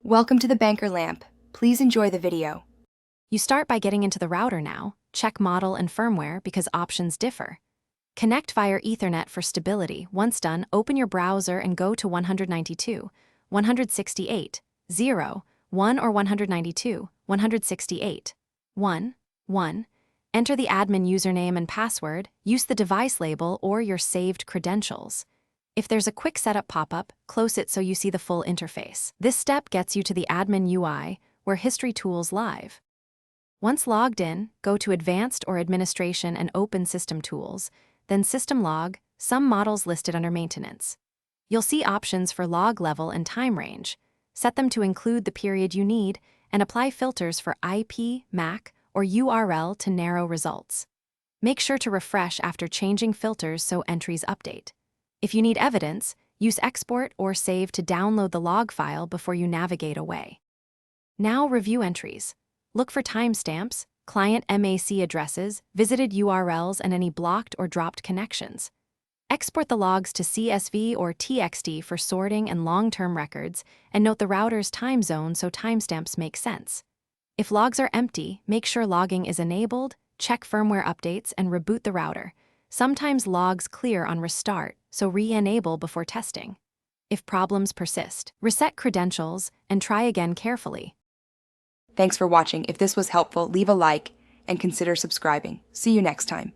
Welcome to the Banker Lamp. Please enjoy the video. You start by getting into the router now. Check model and firmware because options differ. Connect via Ethernet for stability. Once done, open your browser and go to 192, 168, 0, 1 or 192, 168, 1, 1. Enter the admin username and password. Use the device label or your saved credentials. If there's a quick setup pop-up, close it so you see the full interface. This step gets you to the admin UI, where History Tools live. Once logged in, go to Advanced or Administration and open System Tools, then System Log, some models listed under Maintenance. You'll see options for log level and time range. Set them to include the period you need, and apply filters for IP, MAC, or URL to narrow results. Make sure to refresh after changing filters so entries update. If you need evidence, use Export or Save to download the log file before you navigate away. Now review entries. Look for timestamps, client MAC addresses, visited URLs, and any blocked or dropped connections. Export the logs to CSV or TXT for sorting and long-term records, and note the router's time zone so timestamps make sense. If logs are empty, make sure logging is enabled, check firmware updates, and reboot the router. Sometimes logs clear on restart, so re-enable before testing. If problems persist, reset credentials and try again carefully. Thanks for watching. If this was helpful, leave a like and consider subscribing. See you next time.